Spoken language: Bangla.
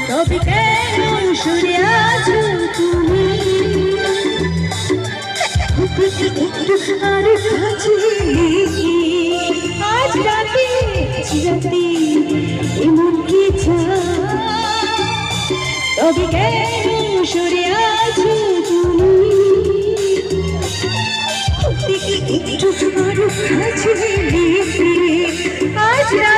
তবে কেন সরে আছো তুমি আর কাছে আজ রাতে রাতে এমন কি তবে কেন সরে আছো তুমি একটু আর কাছে আজ রাতে